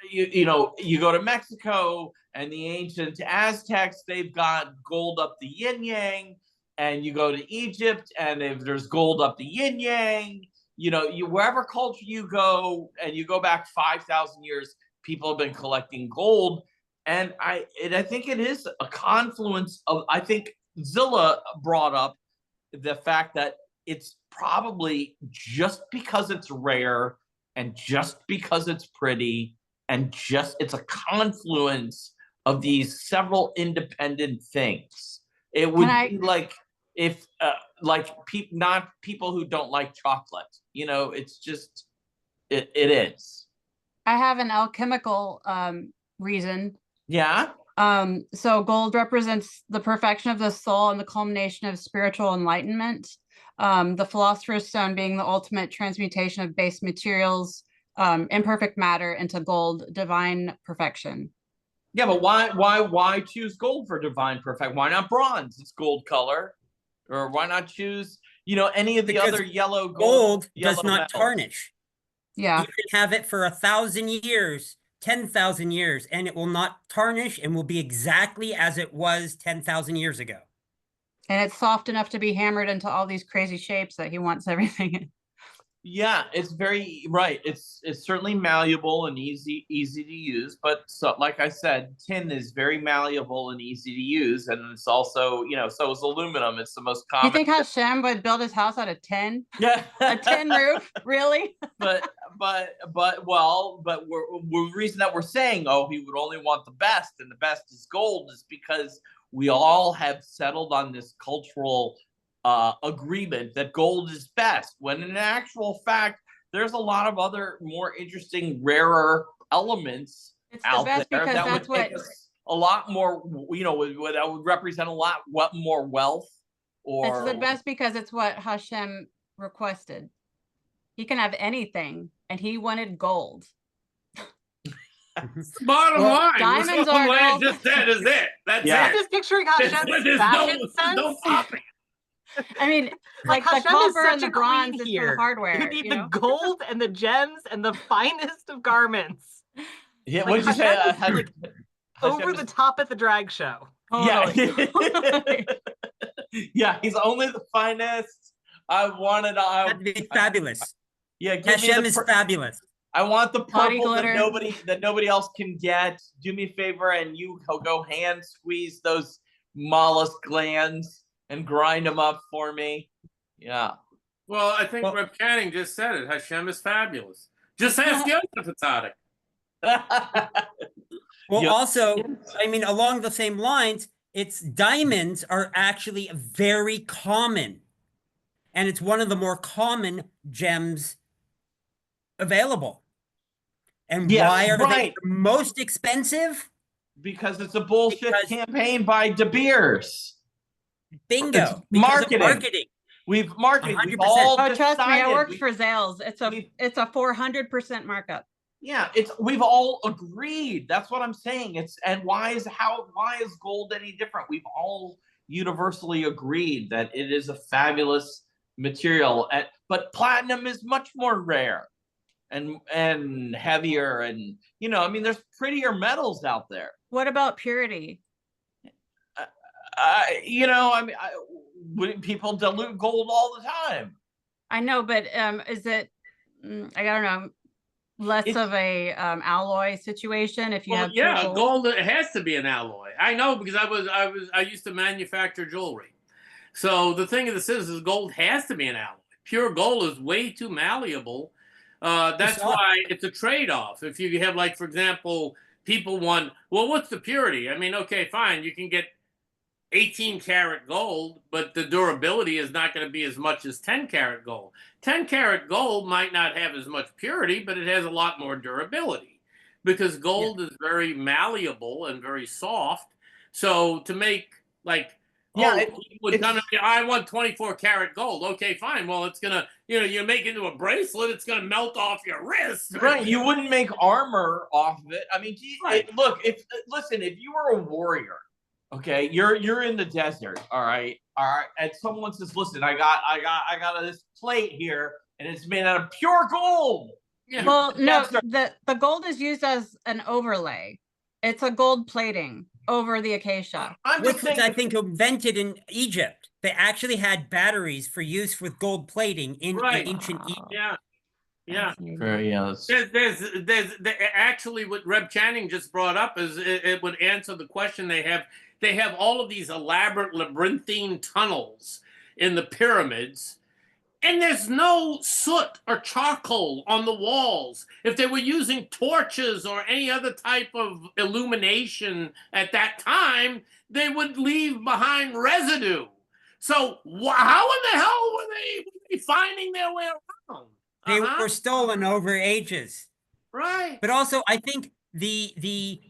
you know, you go to Mexico and the ancient Aztecs, they've got gold up the yin yang, and you go to Egypt and there's gold up the yin yang. You know, wherever culture you go, and you go back 5,000 years, people have been collecting gold. And I think it is a confluence of, I think Zilla brought up the fact that it's probably just because it's rare, and just because it's pretty, and just, it's a confluence of these several independent things. It would be like if not people who don't like chocolate, you know, it's just, it is. I have an alchemical reason. Yeah. So gold represents the perfection of the soul and the culmination of spiritual enlightenment. The philosopher's stone being the ultimate transmutation of base materials, imperfect matter, into gold, divine perfection. Yeah, but why choose gold for divine perfection? Why not bronze? It's gold color. Or why not choose, you know, any of the other yellow gold yellow does not metals. tarnish. Yeah. You can have it for 1,000 years, 10,000 years, and it will not tarnish and will be exactly as it was 10,000 years ago. And it's soft enough to be hammered into all these crazy shapes that he wants everything in. Yeah, it's very right. It's certainly malleable and easy to use. But so, like I said, tin is very malleable and easy to use, and it's also, you know, so is aluminum. It's the most common. You think Hashem would build his house out of tin? Yeah, a tin roof, really? but the reason that we're saying, oh, he would only want the best, and the best is gold, is because we all have settled on this cultural agreement that gold is best, when in actual fact, there's a lot of other more interesting, rarer elements out there that would make us a lot more, you know, that would represent a lot more wealth. Or it's the best because it's what Hashem requested. He can have anything, and he wanted gold. Bottom line, diamonds what are gold. just said is it. That's Yeah. it. I'm just picturing Hashem's fashion sense. Popping. I mean, like the Hashem copper is and such the a bronze queen is here. for hardware. You need You the know? gold and the gems and the finest of garments. Yeah, Like, what did you say? Hashem is, like, over the top at the drag show. Totally. Yeah. Yeah, he's only the finest. I wanted That'd be fabulous. Yeah, give Hashem me is fabulous. I want the Body purple that glitter. nobody else can get. Do me a favor and you go hand squeeze those mollusk glands and grind them up for me. Yeah. Well, I think Reb Channing just said it. Hashem is fabulous. Just ask Yosef Atzadik. Well, Yeah. also, I mean, along the same lines, it's diamonds are actually very common. And it's one of the more common gems available. And Yes, why are they right. the most expensive? Because it's a bullshit campaign by De Beers. Bingo. It's Because of marketing. marketing. We've marketed. We've 100%. all Oh, trust me, I decided worked for Zales. It's a 400% markup. Yeah, we've all agreed. That's what I'm saying. Why is gold any different? We've all universally agreed that it is a fabulous material, but platinum is much more rare and heavier, and you know, I mean, there's prettier metals out there. What about purity? You know, I mean, wouldn't people dilute gold all the time? I know, but is it? I don't know. Less of a alloy situation if you have yeah, gold. It has to be an alloy. I know because I used to manufacture jewelry. So the thing of this is gold has to be an alloy. Pure gold is way too malleable. That's why it's a trade-off. If you have, like, for example, people want, well, what's the purity? I mean, okay, fine, you can get 18-karat gold, but the durability is not going to be as much as 10-karat gold. 10-karat gold might not have as much purity, but it has a lot more durability because gold is very malleable and very soft. So to make, like, I want 24-karat gold. Okay, fine. Well, it's gonna, you know, you make it into a bracelet, it's gonna melt off your wrist. Right. You wouldn't make armor off of it. I mean, look, if you were a warrior, okay, you're in the desert, all right, and someone says, listen, I got this plate here, and it's made out of pure gold. Yeah. Well, no, the gold is used as an overlay. It's a gold plating over the acacia. Which was, I think, invented in Egypt. They actually had batteries for use with gold plating in ancient Egypt. Yeah. There's actually what Reb Channing just brought up is it would answer the question they have. They have all of these elaborate labyrinthine tunnels in the pyramids, and there's no soot or charcoal on the walls. If they were using torches or any other type of illumination at that time, they would leave behind residue. So how in the hell were they finding their way around? They were stolen over ages. Right. But also, I think the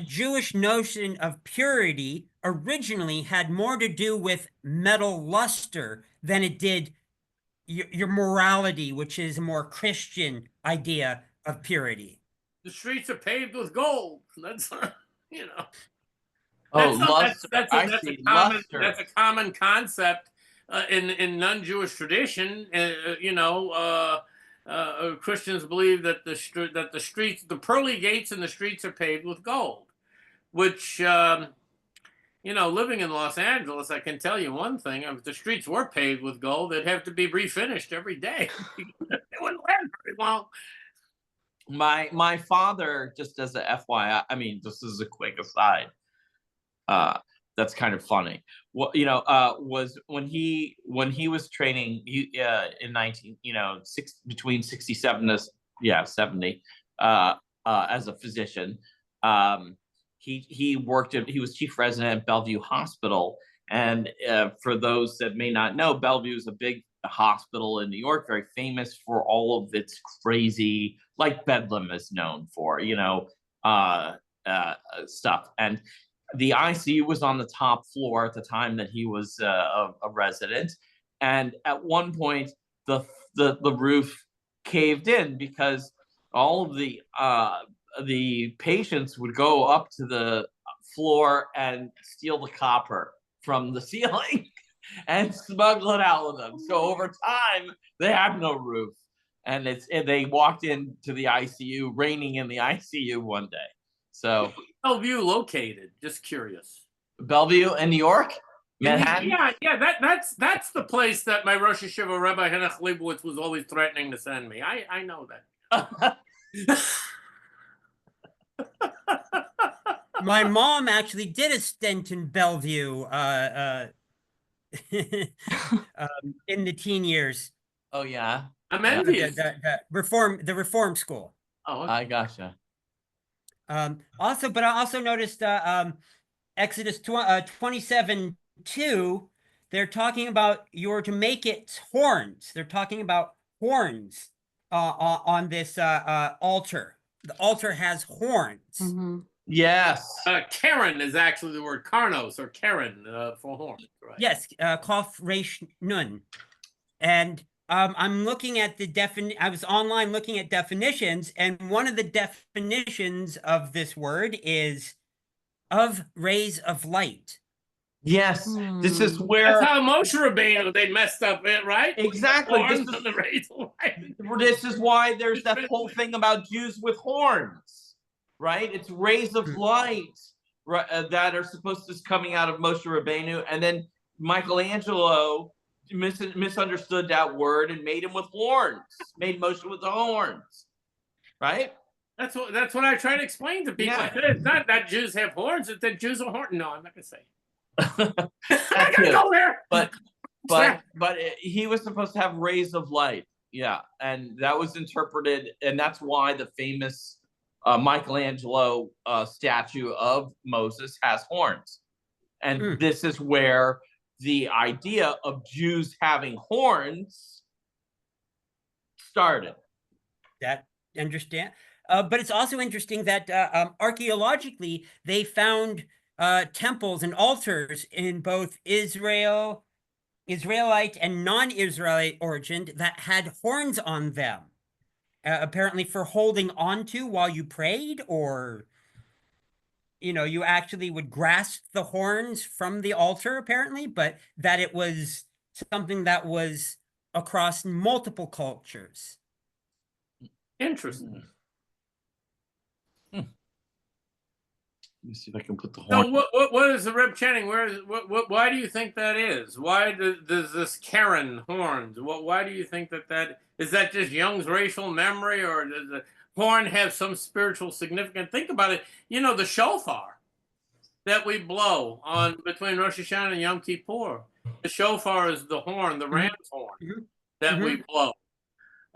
Jewish notion of purity originally had more to do with metal luster than it did your morality, which is a more Christian idea of purity. The streets are paved with gold. That's, you know. Luster. That's a common concept in non-Jewish tradition. You know, Christians believe that the streets, the pearly gates in the streets are paved with gold, which, you know, living in Los Angeles, I can tell you one thing: if the streets were paved with gold, they'd have to be refinished every day. They wouldn't last very long. My father, just as a FYI, I mean, this is a quick aside. That's kind of funny. Well, you know, was when he was training, in between 67 to 70, as a physician. He was chief resident at Bellevue Hospital, And for those that may not know, Bellevue is a big hospital in New York, very famous for all of its crazy, like Bedlam is known for, stuff. And the ICU was on the top floor at the time that he was a resident. And at one point, the roof caved in because all of the patients would go up to the floor and steal the copper from the ceiling and smuggle it out with them. So over time, they have no roof, and they walked into the ICU, raining in the ICU one day. So Bellevue located? Just curious. Bellevue in New York, Manhattan. Yeah. That's the place that my Rosh Hashiva Rabbi Henoch Leibowitz was always threatening to send me. I know that. My mom actually did a stint in Bellevue in the teen years. Oh yeah, I'm envious. The reform school. Oh, okay. I gotcha. Also, but I also noticed Exodus 27:2. They're talking about you're to make it horns. They're talking about horns on this altar. The altar has horns. Mm-hmm. Yes. Karen is actually the word Karnos or Karen for horn. Right? Yes, Kaf Resh Nun. And I'm looking at the I was online looking at definitions, and one of the definitions of this word is of rays of light. Yes, this is where that's how Moshe Rabbeinu they messed up it, right? Exactly. This is why there's that whole thing about Jews with horns, right? It's rays of light that are supposed to be coming out of Moshe Rabbeinu, and then Michelangelo misunderstood that word and made him with horns, made Moshe with the horns, right? That's what I try to explain to people. Yeah. It's not that Jews have horns; it's that Jews are horns. No, I'm not gonna say. I gotta go there. But he was supposed to have rays of light, yeah, and that was interpreted, and that's why the famous Michelangelo statue of Moses has horns, and this is where the idea of Jews having horns started. That understand, but it's also interesting that archaeologically they found temples and altars in both Israelite and non-Israelite origin that had horns on them, apparently for holding onto while you prayed, or you actually would grasp the horns from the altar, apparently, but that it was something that was across multiple cultures. Interesting. Let me see if I can put the horn. So what is the Reb Channing? Why do you think that is? Why does this Karen horns? Why do you think that is that just Jung's racial memory, or does the horn have some spiritual significance? Think about it. The shofar that we blow on between Rosh Hashanah and Yom Kippur. The shofar is the horn, the ram's horn that we blow.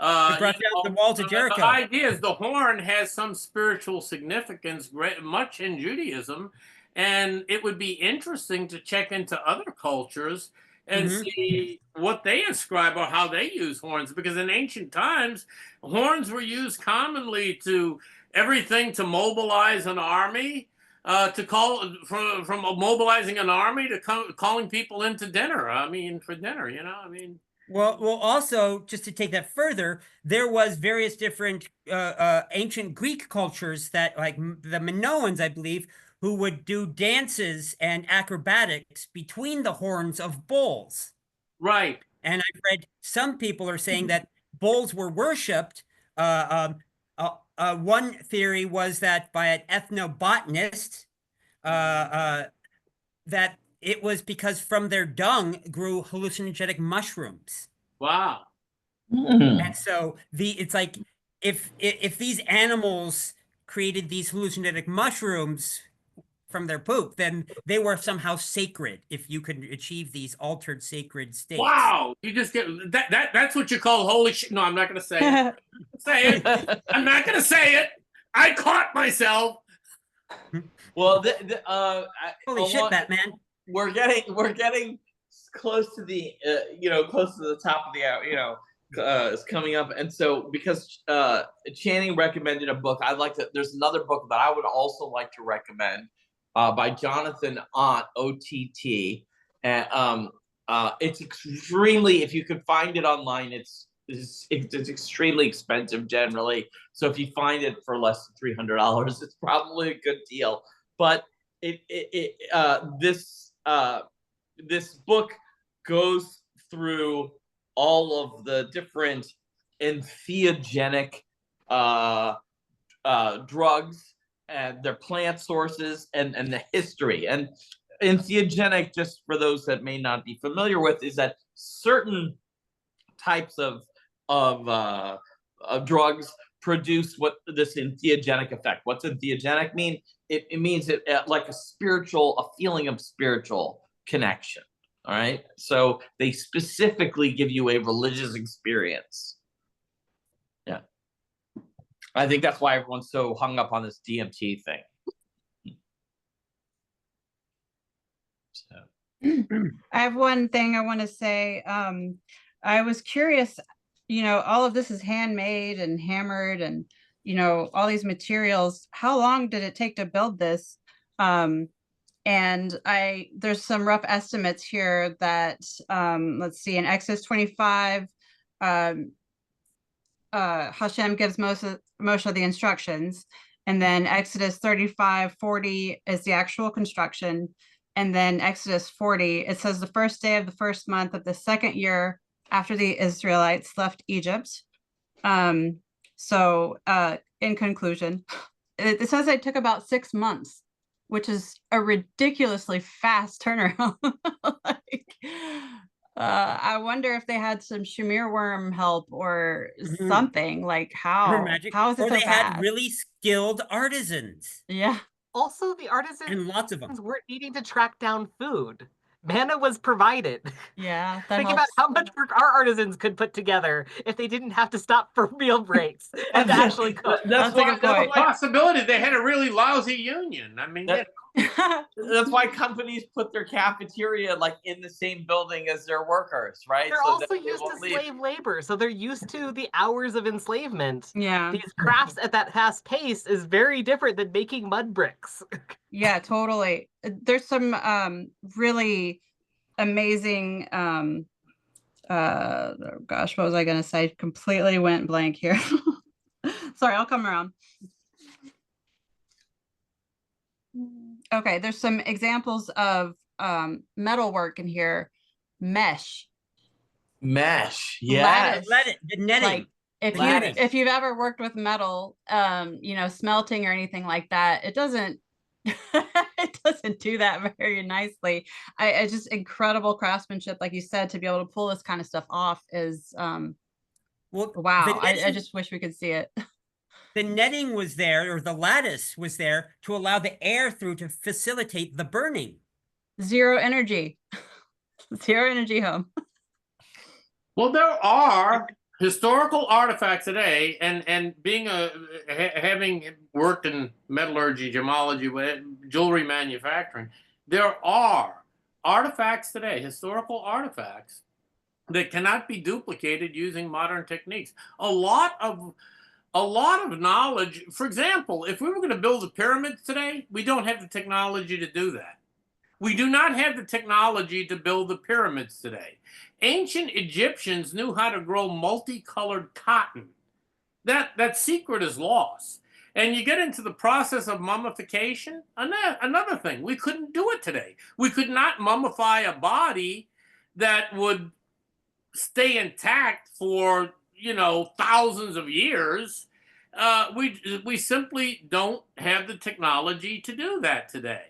It brought down the walls of Jericho. The idea is the horn has some spiritual significance, much in Judaism, and it would be interesting to check into other cultures and see what they ascribe or how they use horns. Because in ancient times, horns were used commonly to everything to mobilize an army, to call from mobilizing an army to calling people into dinner. For dinner, Well, also, just to take that further, there was various different ancient Greek cultures that, like the Minoans, I believe, who would do dances and acrobatics between the horns of bulls. Right. And I've read some people are saying that bulls were worshipped. One theory was that by an ethnobotanist, that it was because from their dung grew hallucinogenic mushrooms. Wow. And so it's like if these animals created these hallucinogenic mushrooms from their poop, then they were somehow sacred if you could achieve these altered sacred states. Wow. You just get that's what you call holy shit. No, I'm not gonna say it. I'm not gonna say it. I caught myself. Well, holy shit, Batman. we're getting close to the close to the top of the hour. Is coming up, and so because Channing recommended a book, there's another book that I would also like to recommend by Jonathan Ott, OTT, and it's extremely, if you can find it online, it's extremely expensive generally. So if you find it for less than $300, it's probably a good deal. But this book goes through all of the different entheogenic drugs and their plant sources and the history. And entheogenic, just for those that may not be familiar with, is that certain types of drugs produce what this entheogenic effect. What's entheogenic mean? It means like a feeling of spiritual connection. All right. So they specifically give you a religious experience. Yeah. I think that's why everyone's so hung up on this DMT thing. So. I have one thing I want to say. I was curious, all of this is handmade and hammered and, all these materials. How long did it take to build this? And there's some rough estimates here that, let's see, in Exodus 25, Hashem gives Moshe the instructions. And then Exodus 35:40 is the actual construction. And then Exodus 40, it says the first day of the first month of the second year after the Israelites left Egypt. So in conclusion, it says it took about 6 months, which is a ridiculously fast turnaround. I wonder if they had some Shamir worm help or something. Like how is it or so they fast? had really skilled artisans. Yeah. Also, the artisans and lots of them weren't needing to track down food. Manna was provided. Yeah. Think about how much work our artisans could put together if they didn't have to stop for meal breaks and to actually cook. That's a good point. Possibility they had a really lousy union. I mean, that's why companies put their cafeteria like in the same building as their workers, right? They're also used to slave labor, so they're used to the hours of enslavement. Yeah. These crafts at that fast pace is very different than making mud bricks. Yeah, totally. There's some really amazing gosh, what was I gonna say? Completely went blank here. Sorry, I'll come around. Okay, there's some examples of metalwork in here. Mesh, yeah. The netting. Like if you've ever worked with metal, smelting or anything like that, it doesn't it doesn't do that very nicely. It's just incredible craftsmanship, like you said, to be able to pull this kind of stuff off is wow. I just wish we could see it. The netting was there, or the lattice was there to allow the air through to facilitate the burning. Zero energy home. Well, there are historical artifacts today, and being having worked in metallurgy, gemology, jewelry manufacturing, there are artifacts today, historical artifacts, that cannot be duplicated using modern techniques. A lot of knowledge. For example, if we were going to build the pyramids today, we don't have the technology to do that. We do not have the technology to build the pyramids today. Ancient Egyptians knew how to grow multicolored cotton. That secret is lost. And you get into the process of mummification, another thing. We couldn't do it today. We could not mummify a body that would stay intact for thousands of years. We simply don't have the technology to do that today.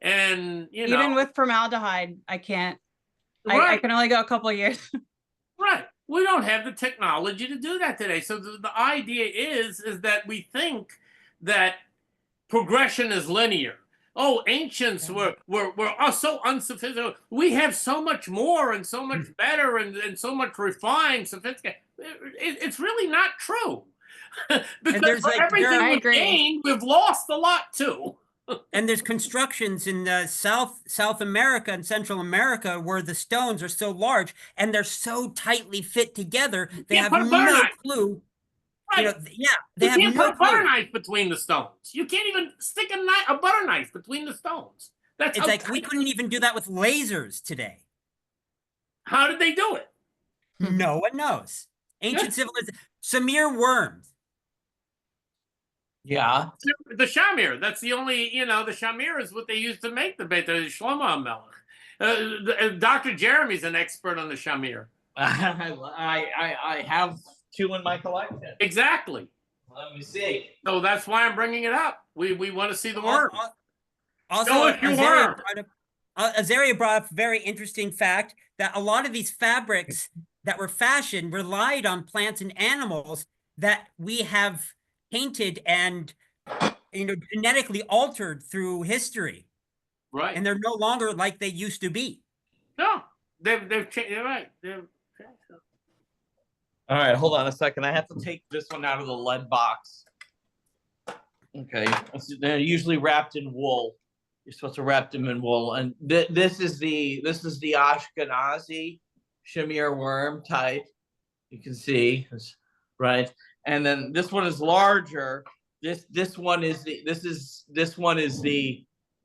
And even with formaldehyde, I can't. Right. I can only go a couple of years. Right. We don't have the technology to do that today. So the idea is that we think that progression is linear. Oh, ancients were so unsophisticated. We have so much more and so much better and so much refined, sophisticated. It's really not true. Because for everything we've gained, we've lost a lot too. And there's constructions in South America and Central America where the stones are so large and they're so tightly fit together, they have no clue. Right. You know, yeah, they you have can't no put a butter clue. knife between the stones. You can't even stick a butter knife between the stones. That's It's like we couldn't even do that with lasers today. How did they do it? No one knows. Ancient civilization. Samir worms. Yeah. The shamir. That's the only, the shamir is what they use to make the Shlomo Melech. Dr. Jeremy's an expert on the shamir. I have 2 in my collection. Exactly. Let me see. So that's why I'm bringing it up. We want to see the worm. Also, Azaria brought up a very interesting fact that a lot of these fabrics that were fashioned relied on plants and animals that we have painted and genetically altered through history. Right. And they're no longer like they used to be. No, they've changed. They're right. All right, hold on a second. I have to take this one out of the lead box. Okay, they're usually wrapped in wool. You're supposed to wrap them in wool, and this is the Ashkenazi shamir worm type. You can see, right? And then this one is larger. This one is the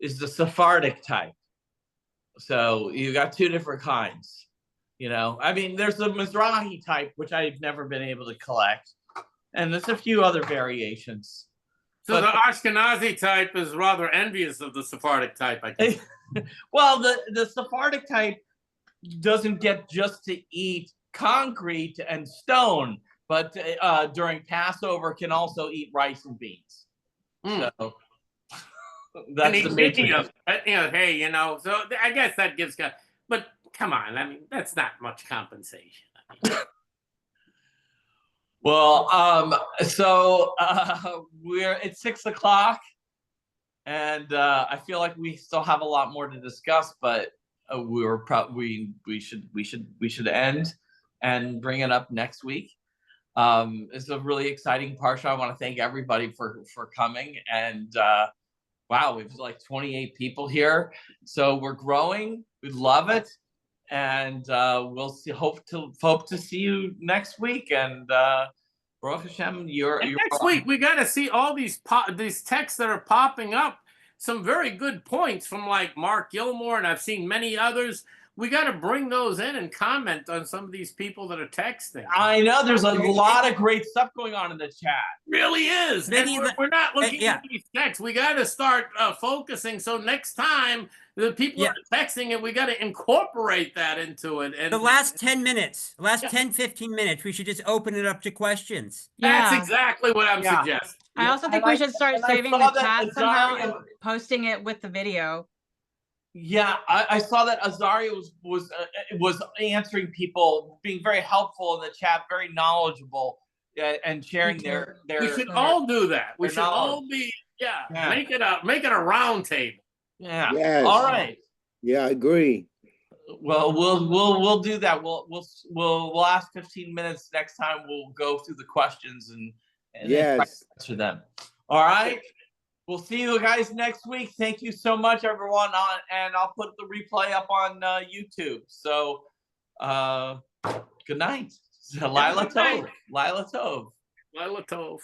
Sephardic type. So you got 2 different kinds. I mean, there's the Mizrahi type, which I've never been able to collect, and there's a few other variations. So the Ashkenazi type is rather envious of the Sephardic type, I guess. Well, the Sephardic type doesn't get just to eat concrete and stone, but during Passover can also eat rice and beans. So that's the major. Hey, so I guess that gives, but come on, I mean, that's not much compensation. Well, so it's 6 o'clock, and I feel like we still have a lot more to discuss, but we should end and bring it up next week. It's a really exciting Parsha. I want to thank everybody for coming, and wow, we've like 28 people here, so we're growing. We love it, and we'll hope to see you next week. And Baruch Hashem, you're next week we got to see all these texts that are popping up. Some very good points from like Mark Gilmore, and I've seen many others. We got to bring those in and comment on some of these people that are texting. I know there's a lot of great stuff going on in the chat. Really is. And we're not looking at these texts. We got to start focusing. So next time the people are texting it, we got to incorporate that into it. And the last 10 minutes, 10, 15 minutes, we should just open it up to questions. That's exactly what I'm suggesting. I also think we should start saving the chat somehow and posting it with the video. Yeah, I saw that Azaria was answering people, being very helpful in the chat, very knowledgeable, and sharing their. We should all do that. We should all be make it a round table. Yeah. Yes. All right. Yeah, I agree. Well, we'll do that. We'll ask 15 minutes next time. We'll go through the questions and answer them. All right. We'll see you guys next week. Thank you so much, everyone. And I'll put the replay up on YouTube. So, good night. Lila Tov. Lila Tov. Lila Tov.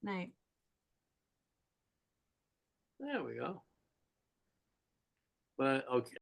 Night. There we go. But okay.